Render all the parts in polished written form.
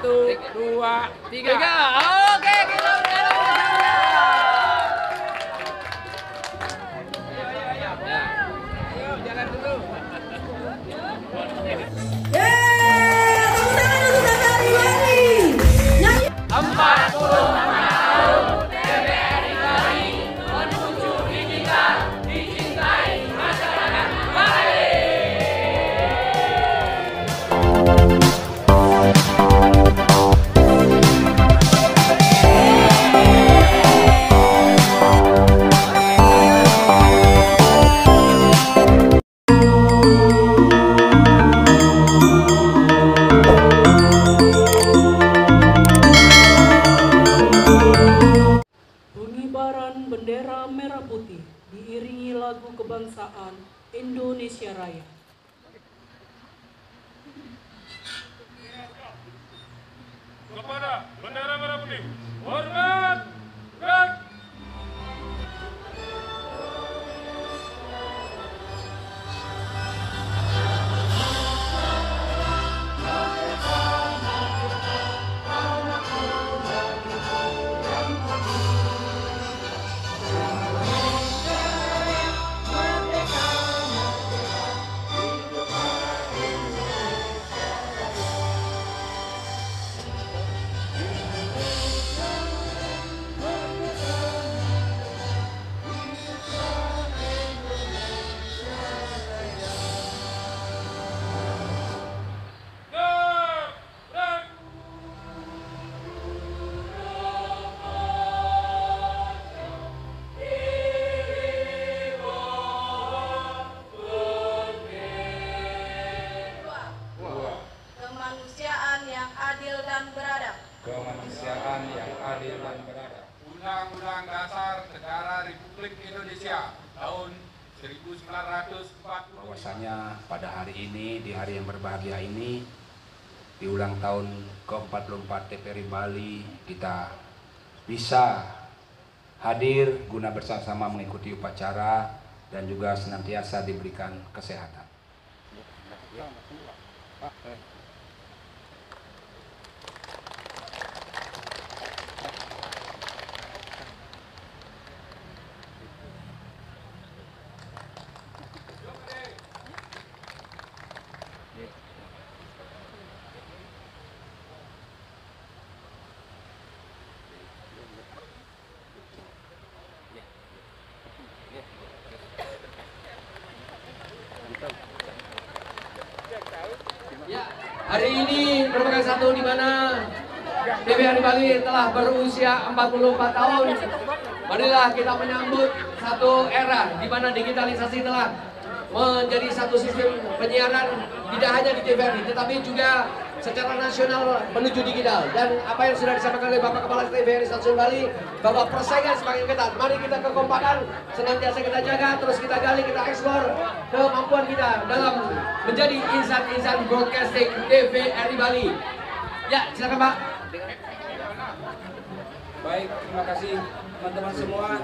1, 2, 3. Oke, kita Ayo, jalan dulu. Pengibaran bendera merah putih diiringi lagu kebangsaan Indonesia Raya. Kepada bendera merah putih, hormat, gerak. Kemanusiaan yang adil dan beradab. Kemanusiaan yang adil dan beradab. Undang-Undang Dasar Negara Republik Indonesia tahun 1940. Bahwasanya pada hari ini, di hari yang berbahagia ini, di ulang tahun ke-44 TVRI Bali, kita bisa hadir guna bersama-sama mengikuti upacara dan juga senantiasa diberikan kesehatan. Ya, hari ini merupakan satu di mana TVRI Bali telah berusia 44 tahun. Marilah kita menyambut satu era di mana digitalisasi telah menjadi satu sistem penyiaran tidak hanya di TVRI tetapi juga secara nasional menuju digital. Dan apa yang sudah disampaikan oleh Bapak Kepala TVRI Stasiun Bali bahwa persaingan semakin ketat. Mari kita kekompakan, senantiasa kita jaga, terus kita gali, kita eksplor kemampuan kita dalam menjadi insan-insan broadcasting TVRI Bali. Ya, silakan Pak. Baik, terima kasih teman-teman semua.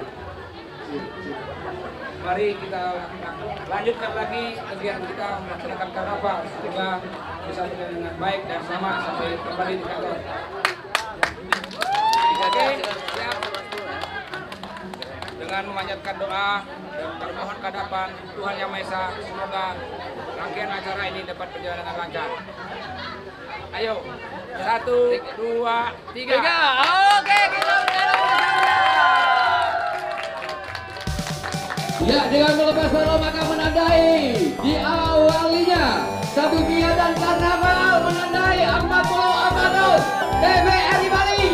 Mari kita lanjutkan lagi kegiatan kita melaksanakan karnaval. Semoga bisa berjalan dengan baik dan selamat sampai kembali di kantor. Oke, siap. Dengan memanjatkan doa dan termohon kehadapan Tuhan Yang Maha Esa, semoga rangkaian acara ini dapat berjalan dengan lancar. Ayo, 1, 2, 3. Oke, kita ya, dengan melepas bola maka menandai diawalinya satu kegiatan karnaval menandai 44 tahun TVRI Bali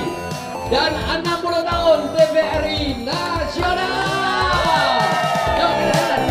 dan 60 tahun TVRI Nasional. Yuk, kita jalan.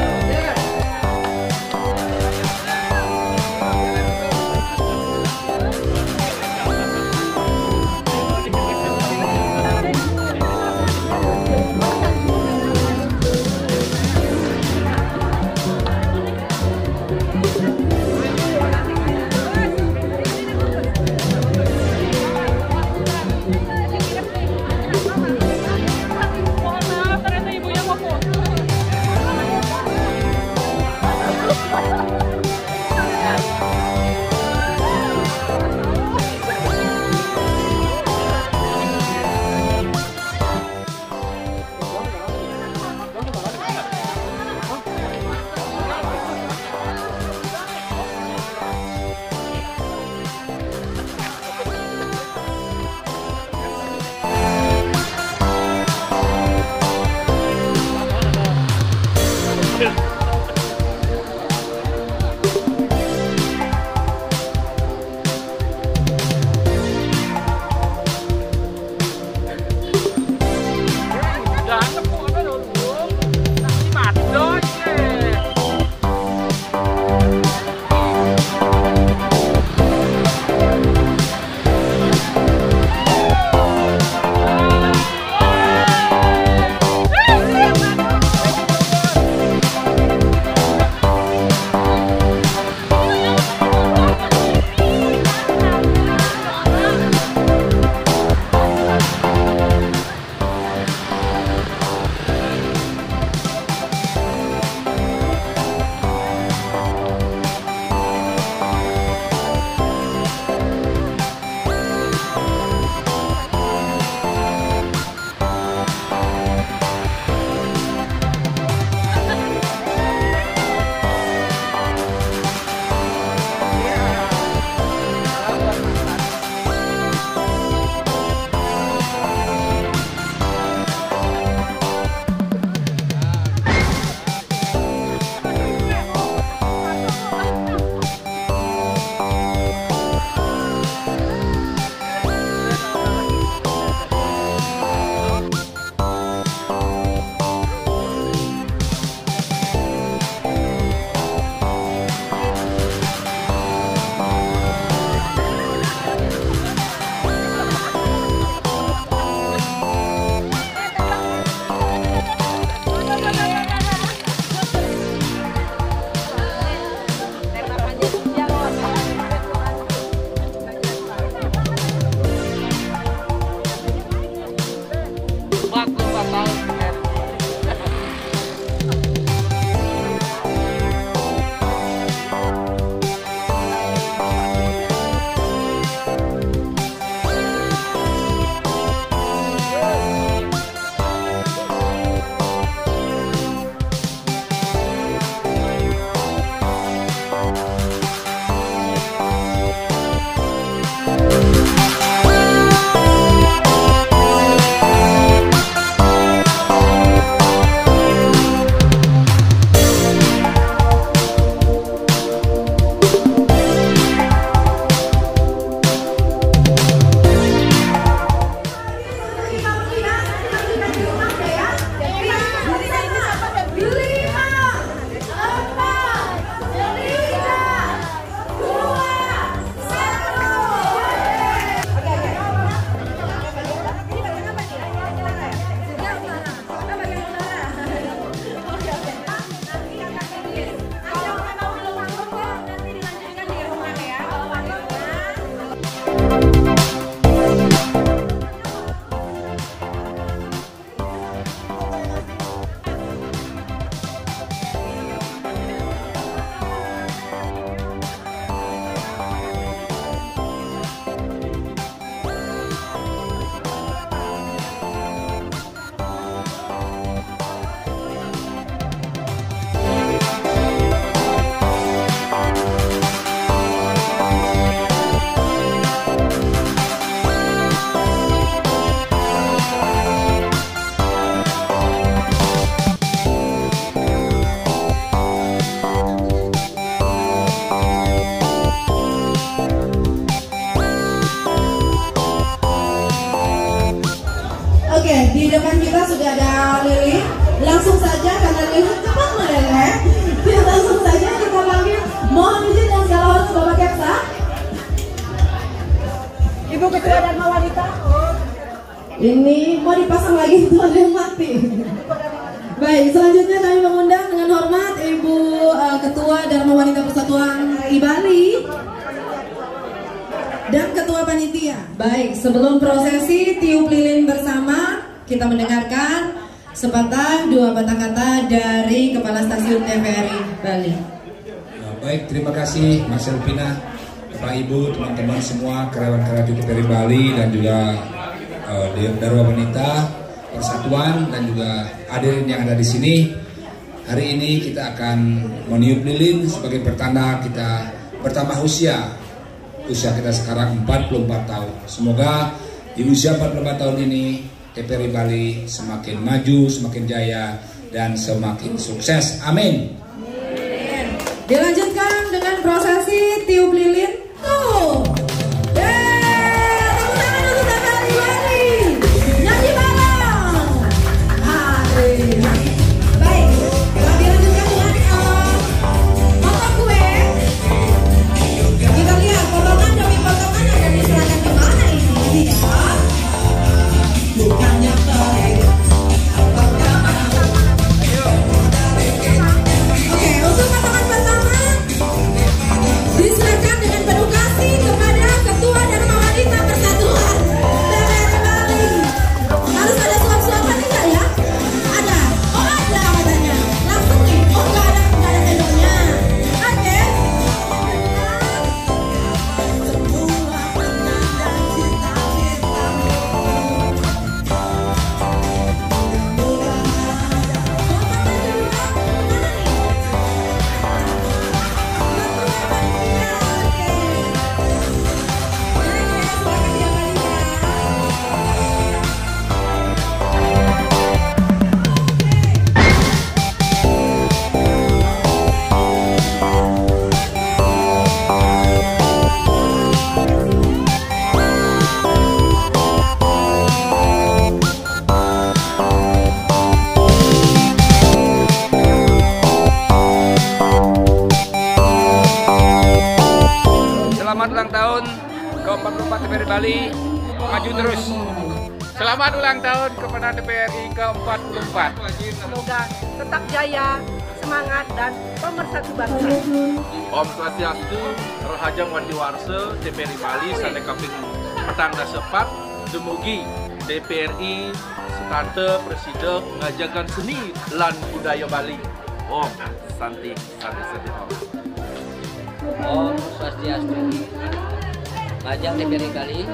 di depan kita sudah ada Lili. Langsung saja karena Lili cepat meleleh. Langsung saja kita panggil. Mohon izin dan segala hormat Bapak Kepsa. Ibu Ketua Dharma Wanita. Ini mau dipasang lagi itu ada yang mati. Baik, selanjutnya kami mengundang dengan hormat Ibu Ketua Dharma Wanita Persatuan RI Bali dan Ketua Panitia. Baik, sebelum prosesi tiup lilin bersama, kita mendengarkan sepatah dua patah kata dari Kepala Stasiun TVRI Bali. Baik, terima kasih Mas Elvina, Bapak Ibu, teman-teman semua, karyawan-karyawan TVRI Bali dan juga Dharma Wanita Persatuan dan juga hadirin yang ada di sini. Hari ini kita akan meniup lilin sebagai pertanda kita bertambah usia. Usia kita sekarang 44 tahun. Semoga di usia 44 tahun ini TVRI Bali semakin maju, semakin jaya dan semakin sukses. Amin. Dilanjutkan dengan prosesi tiup lilin. Tuh. Selamat ulang tahun ke-44 TVRI Bali, maju terus. Selamat ulang tahun kepada TVRI ke-44. Semoga tetap jaya, semangat, dan pemersatu bangsa. Om Swastiastu, Rohajang Wandiwarse, TVRI Bali, Sane Kaping Petangga Sepat, Demugi TVRI, Stante Presiden ngajakan seni lan budaya Bali. Om Santi Om. Om Swastiastu, Majang TVRI Bali,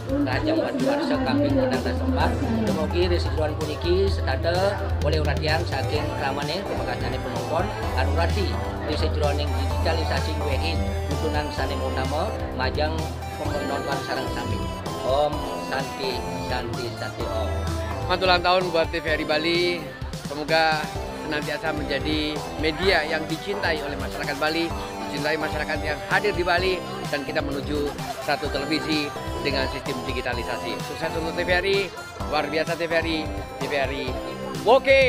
Rajang Wandiwarsa Kaping Petangga Sepat, Demugi residuan puniki sedada oleh uratian saking ramane pemekasanane penonton anurati residuaning digitalisasi WI dudunan saning utama Majang penonton sareng sami. Om Santi Om. Selamat ulang tahun buat TVRI Bali. Semoga senantiasa menjadi media yang dicintai oleh masyarakat Bali, dicintai masyarakat yang hadir di Bali, dan kita menuju satu televisi dengan sistem digitalisasi. Sukses untuk TVRI, luar biasa TVRI. Oke.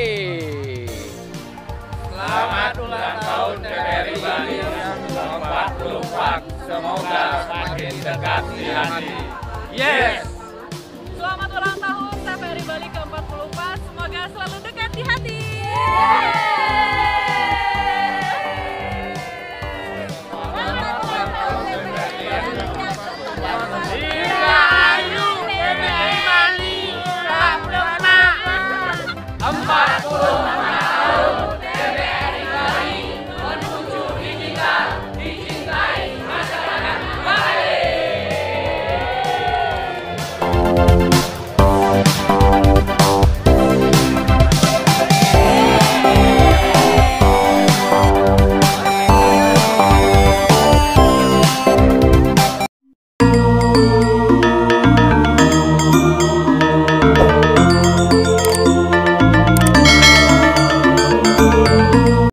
Selamat ulang tahun TVRI Bali yang ke-44. Semoga semakin dekat di hati. Yes!